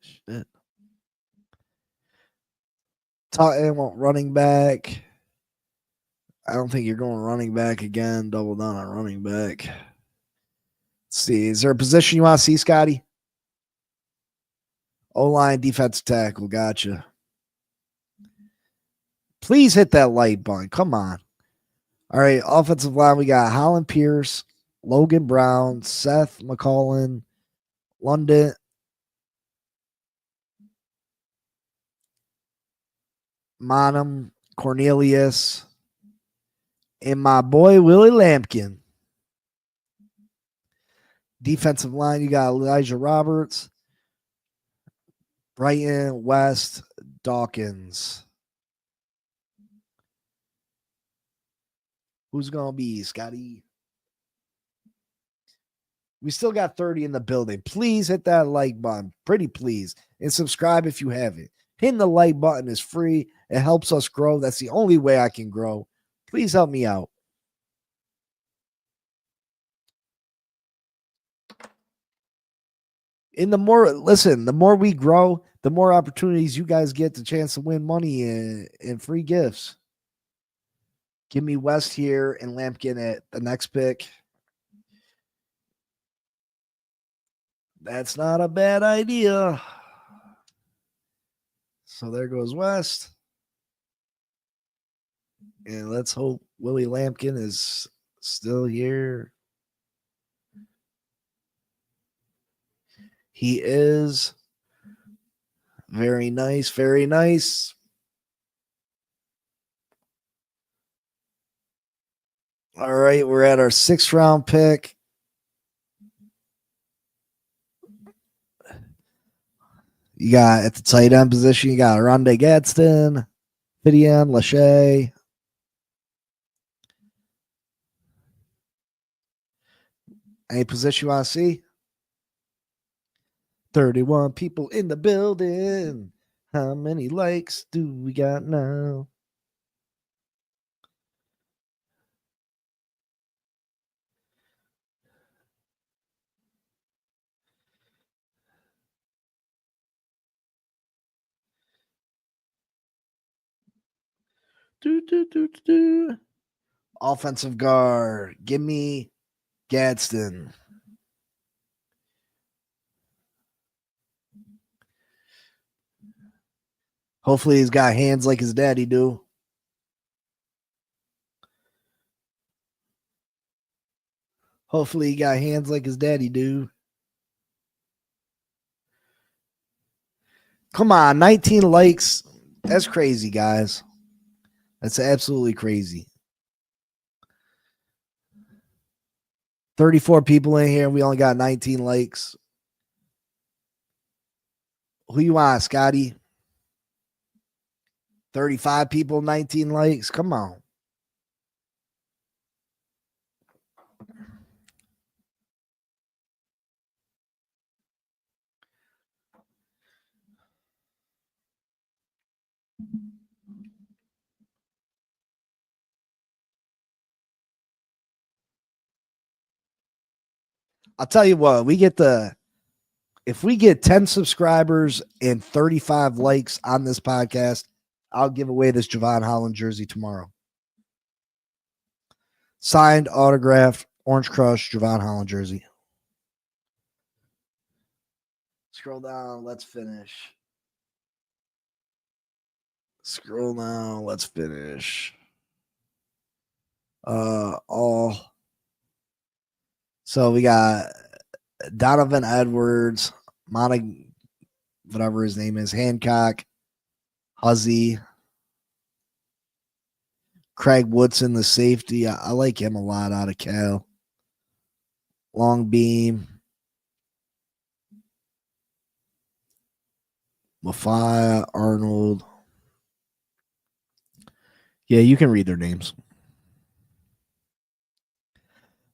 Shit. Tottenham running back. I don't think you're going running back again. Double down on running back. Let's see. Is there a position you want to see, Scotty? O-line, defensive tackle. Gotcha. Please hit that like button. Come on. All right. Offensive line, we got Holland Pierce, Logan Brown, Seth McCollum, London. Monum, Cornelius, and my boy Willie Lampkin. Defensive line, you got Elijah Roberts, Brighton, West, Dawkins. Who's going to be, Scotty? We still got 30 in the building. Please hit that like button. Pretty please. And subscribe if you haven't. Hitting the like button is free. It helps us grow. That's the only way I can grow. Please help me out. And the more we grow, the more opportunities you guys get the chance to win money and free gifts. Give me West here and Lampkin at the next pick. That's not a bad idea. So there goes West. And let's hope Willie Lampkin is still here. He is. Very nice. Very nice. All right. We're at our 6th round pick. You got at the tight end position, you got Rondé Gadsden, Fidian, Lachey. Any position you want to see? 31 people in the building. How many likes do we got now? Offensive guard. Give me Gadsden. Hopefully he's got hands like his daddy do. Hopefully he got hands like his daddy do. Come on, 19 likes. That's crazy, guys. That's absolutely crazy. 34 people in here. We only got 19 likes. Who you want, Scotty? 35 people, 19 likes. Come on. I'll tell you what, if we get 10 subscribers and 35 likes on this podcast, I'll give away this Javon Holland jersey tomorrow. Signed, autographed, Orange Crush, Javon Holland jersey. Scroll down, let's finish. Scroll down, let's finish. All. So we got Donovan Edwards, whatever his name is, Hancock, Huzzy, Craig Woodson, the safety. I like him a lot out of Cal. Long Beam, Mafia, Arnold. Yeah, you can read their names.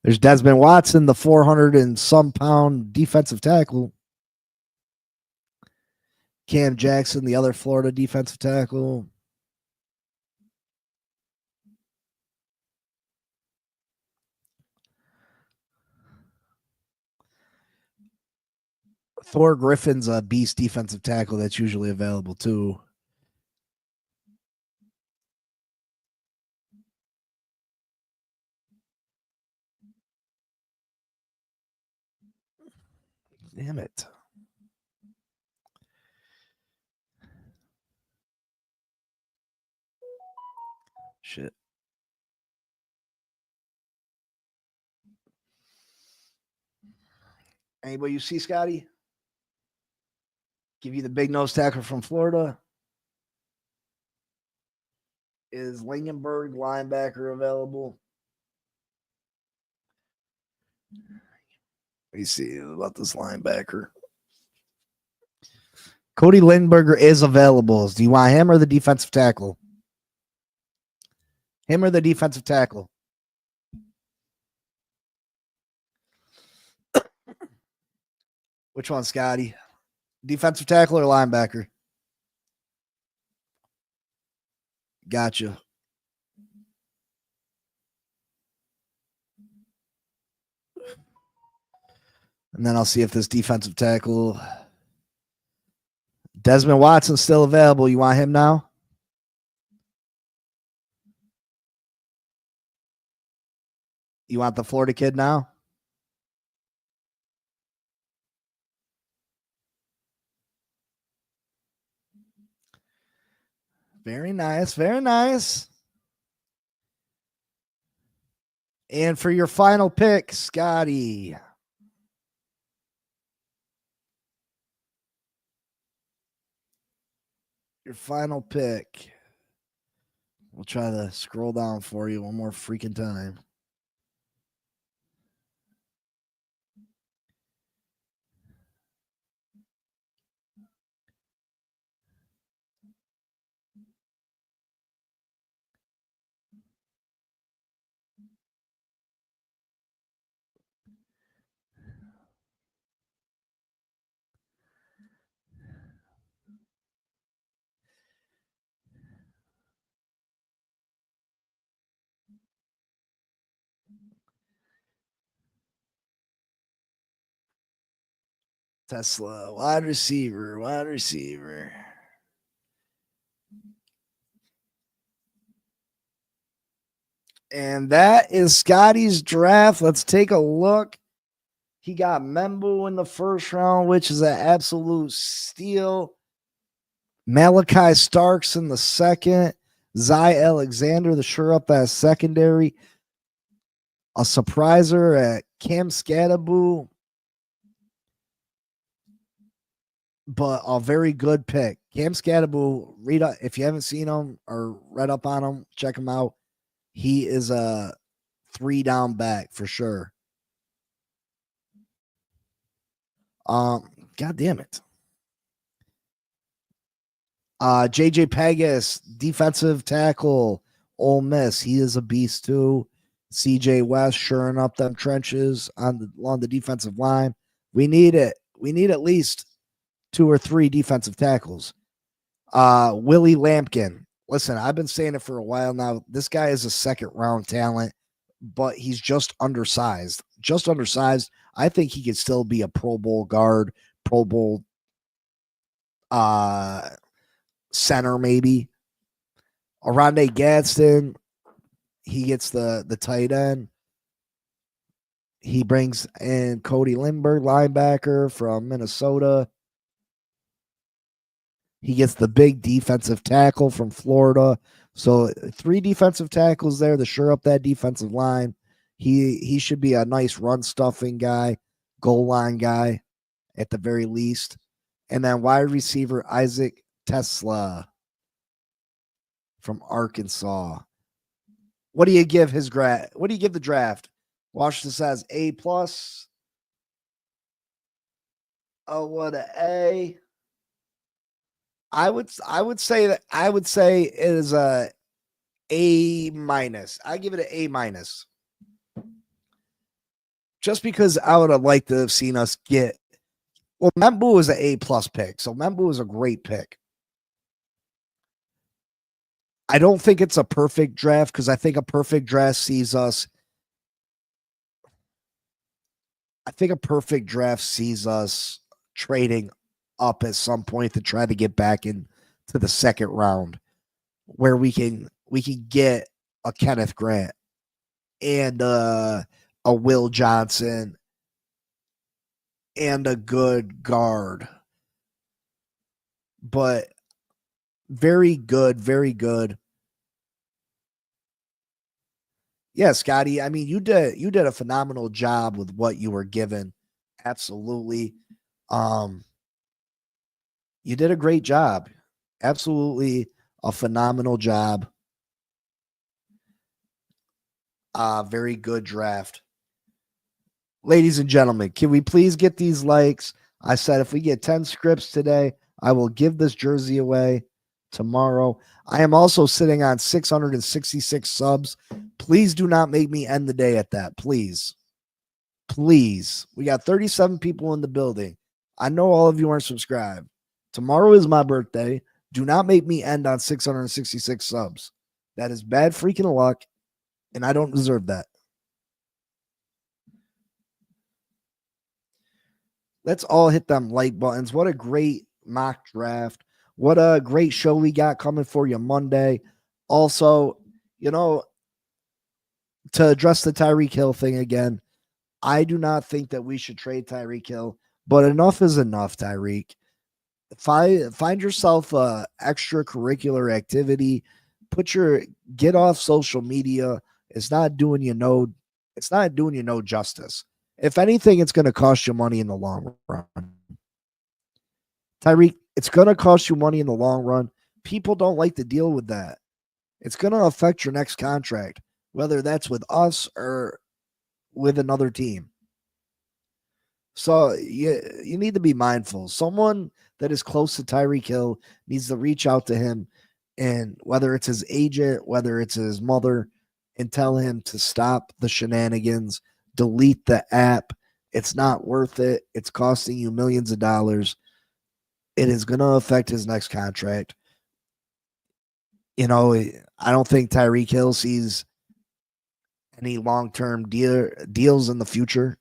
There's Desmond Watson, the 400 and some pound defensive tackle. Cam Jackson, the other Florida defensive tackle. Thor Griffin's a beast defensive tackle that's usually available too. Damn it. Shit. Anybody you see, Scotty? Give you the big nose tackle from Florida. Is Lingenberg linebacker available? Let me see about this linebacker. Cody Lindberger is available. Do you want him or the defensive tackle? Him or the defensive tackle? Which one, Scotty? Defensive tackle or linebacker? Gotcha. And then I'll see if this defensive tackle, Desmond Watson's still available. You want him now? You want the Florida kid now? Very nice. Very nice. And for your final pick, Scotty. Your final pick. We'll try to scroll down for you one more freaking time. Tesla, wide receiver, wide receiver. And that is Scotty's draft. Let's take a look. He got Membu in the first round, which is an absolute steal. Malachi Starks in the second. Zy Alexander, the sure up as secondary. A surpriser at Cam Scattaboo. But a very good pick. Cam Scattaboo, if you haven't seen him or read up on him, check him out. He is a 3-down back for sure. God damn it. JJ Pegas, defensive tackle, Ole Miss. He is a beast too. CJ West shoring up them trenches along the defensive line. We need it. We need at least 2 or 3 defensive tackles. Willie Lampkin. Listen, I've been saying it for a while now. This guy is a second-round talent, but he's just undersized. Just undersized. I think he could still be a Pro Bowl guard, Pro Bowl center maybe. Aronde Gadsden, he gets the tight end. He brings in Cody Lindbergh, linebacker from Minnesota. He gets the big defensive tackle from Florida. So 3 defensive tackles there to shore up that defensive line. He should be a nice run stuffing guy, goal line guy at the very least. And then wide receiver Isaac Tesla from Arkansas. What do you give his grad? What do you give the draft? Washington says A+. Oh, what an A. I would say it is a A-. I give it an A-. Just because I would have liked to have seen us get. Well, Membu is an A+ pick, so Membu is a great pick. I don't think it's a perfect draft because I think a perfect draft sees us. I think a perfect draft sees us trading up at some point to try to get back into the second round, where we can get a Kenneth Grant and a Will Johnson and a good guard. But very good, very good. Yeah, Scotty. I mean, you did a phenomenal job with what you were given. Absolutely. You did a great job. Absolutely a phenomenal job. Very good draft. Ladies and gentlemen, can we please get these likes? I said if we get 10 scripts today, I will give this jersey away tomorrow. I am also sitting on 666 subs. Please do not make me end the day at that. Please. Please. We got 37 people in the building. I know all of you aren't subscribed. Tomorrow is my birthday. Do not make me end on 666 subs. That is bad freaking luck, and I don't deserve that. Let's all hit them like buttons. What a great mock draft. What a great show we got coming for you Monday. Also, to address the Tyreek Hill thing again, I do not think that we should trade Tyreek Hill, but enough is enough, Tyreek. Find yourself a extracurricular activity. Get off social media. It's not doing you no justice. If anything, it's going to cost you money in the long run. Tyreek, it's going to cost you money in the long run. People don't like to deal with that. It's going to affect your next contract, whether that's with us or with another team. So you need to be mindful. Someone that is close to Tyreek Hill needs to reach out to him, and whether it's his agent, whether it's his mother, and tell him to stop the shenanigans, delete the app. It's not worth it. It's costing you millions of dollars. It is going to affect his next contract. I don't think Tyreek Hill sees any long-term deals in the future.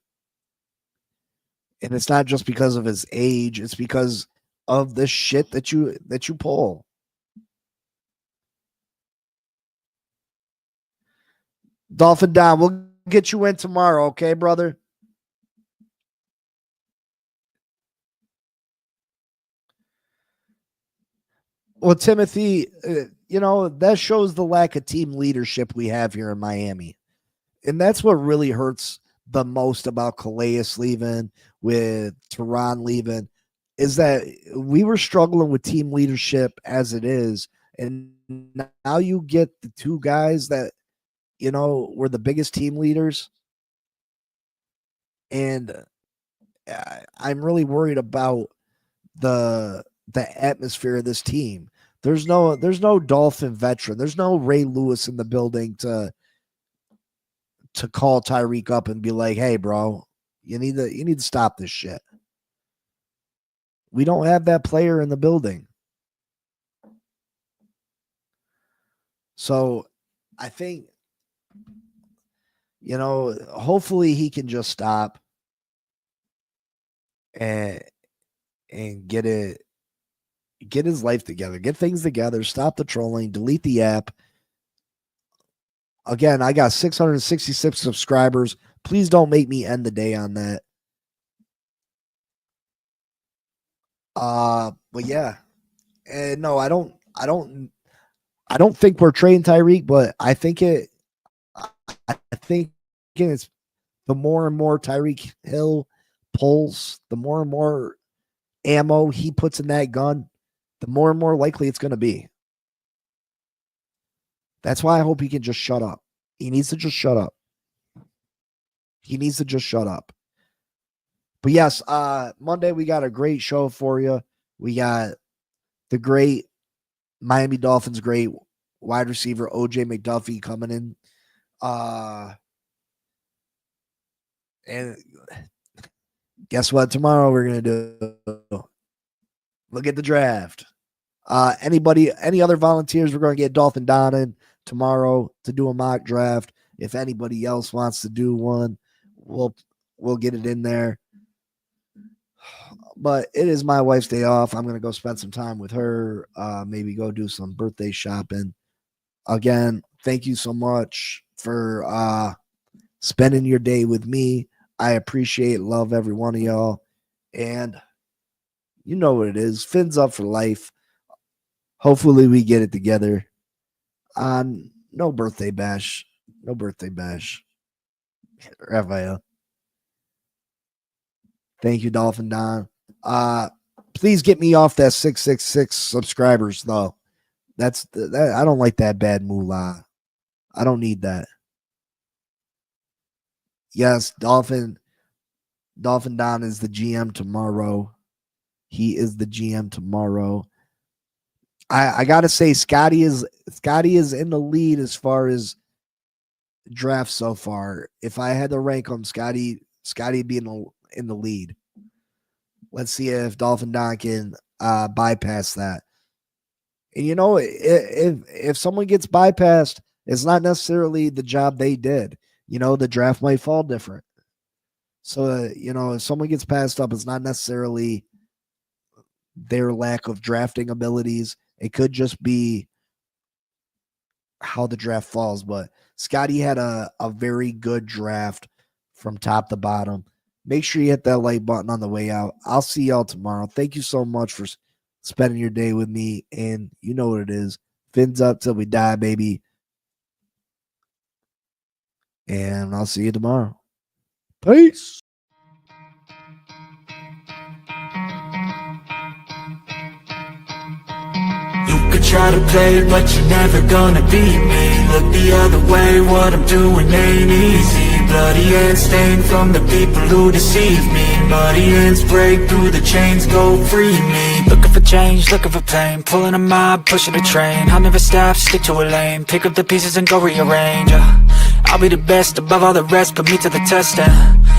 And it's not just because of his age, it's because of the shit that you pull. Dolphin Don, we'll get you in tomorrow, okay, brother? Well, Timothy, that shows the lack of team leadership we have here in Miami. And that's what really hurts the most about Calais leaving, with Teron leaving, is that we were struggling with team leadership as it is. And now you get the two guys that, were the biggest team leaders. And I'm really worried about the atmosphere of this team. There's no Dolphin veteran. There's no Ray Lewis in the building to call Tyreek up and be like, "Hey, bro, you need to stop this shit." We don't have that player in the building. So I think, hopefully he can just stop and get his life together, get things together, stop the trolling, delete the app. Again, I got 666 subscribers. Please don't make me end the day on that. But yeah. And no, I don't think we're trading Tyreek, but I think it's the more and more Tyreek Hill pulls, the more and more ammo he puts in that gun, the more and more likely it's going to be. That's why I hope he can just shut up. He needs to just shut up. But yes, Monday we got a great show for you. We got the great Miami Dolphins great wide receiver OJ McDuffie coming in. And guess what? Tomorrow we're gonna do. Look at the draft. Any other volunteers? We're gonna get Dolphin Don in tomorrow to do a mock draft. If anybody else wants to do one, we'll get it in there. But it is my wife's day off. I'm gonna go spend some time with her. Maybe go do some birthday shopping. Again, thank you so much for spending your day with me. I appreciate, love every one of y'all. And you know what it is. Fins up for life. Hopefully we get it together. No birthday bash. No birthday bash. Raphael. Thank you, Dolphin Don. Please get me off that 666 subscribers, though. I don't like that bad moolah. I don't need that. Yes, Dolphin Don is the GM tomorrow. He is the GM tomorrow. I gotta say, Scotty is in the lead as far as drafts so far. If I had to rank them, Scotty be in the lead. Let's see if Dolphin Don can bypass that. And if someone gets bypassed, it's not necessarily the job they did. The draft might fall different. So, if someone gets passed up, it's not necessarily their lack of drafting abilities. It could just be how the draft falls. But Scotty had a very good draft from top to bottom. Make sure you hit that like button on the way out. I'll see y'all tomorrow. Thank you so much for spending your day with me. And you know what it is. Fins up till we die, baby. And I'll see you tomorrow. Peace. You could try to play, but you're never gonna beat me. Look the other way, what I'm doing ain't easy. Bloody hands stained from the people who deceive me. Muddy hands break through the chains, go free me. Looking for change, looking for pain. Pulling a mob, pushing a train. I'll never stop, stick to a lane. Pick up the pieces and go rearrange. I'll be the best above all the rest, put me to the test and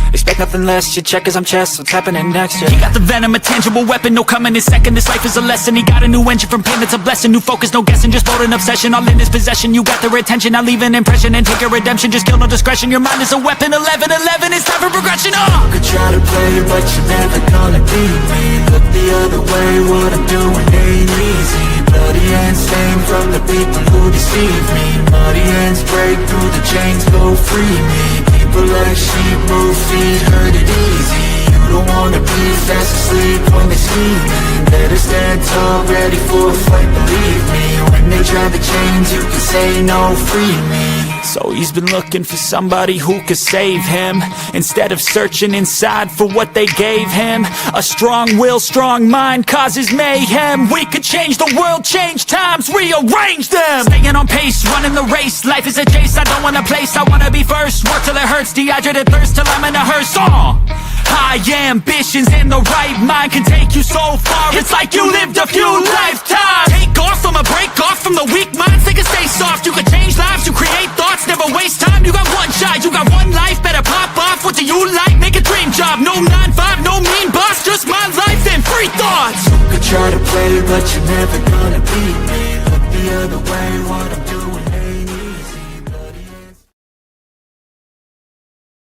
expect nothing less, your check is I'm chess, what's happening next, yeah. He got the venom, a tangible weapon, no coming in second. This life is a lesson, he got a new engine from pain, it's a blessing. New focus, no guessing, just bold and obsession. All in his possession, you got their attention. I leave an impression and take your redemption. Just kill, no discretion, your mind is a weapon. 11-11, it's time for progression, You could try to play, but you're never gonna beat me. Look the other way, what I'm doing ain't easy. Bloody hands stained from the people who deceive me. Muddy hands break through the chains, go free me. People like sheep move feet, hurt it easy. You don't wanna be fast asleep when they're scheming. Better stand tall, ready for a fight, believe me. When they try the chains, you can say no, free me. So he's been looking for somebody who could save him, instead of searching inside for what they gave him. A strong will, strong mind causes mayhem. We could change the world, change times, rearrange them. Staying on pace, running the race. Life is a chase, I don't want a place, I wanna be first. Work till it hurts, dehydrated thirst till I'm in a hearse. High ambitions and the right mind can take you so far. It's like you lived a few lifetimes. Take off, I'ma break off from the weak minds. They can stay soft, you can change lives, you create thoughts. Never waste time, you got one shot, you got one life. Better pop off, what do you like? Make a dream job, no 9-5, no mean boss. Just my life and free thoughts. You could try to play, but you're never gonna beat me. Look the other way, what I'm doing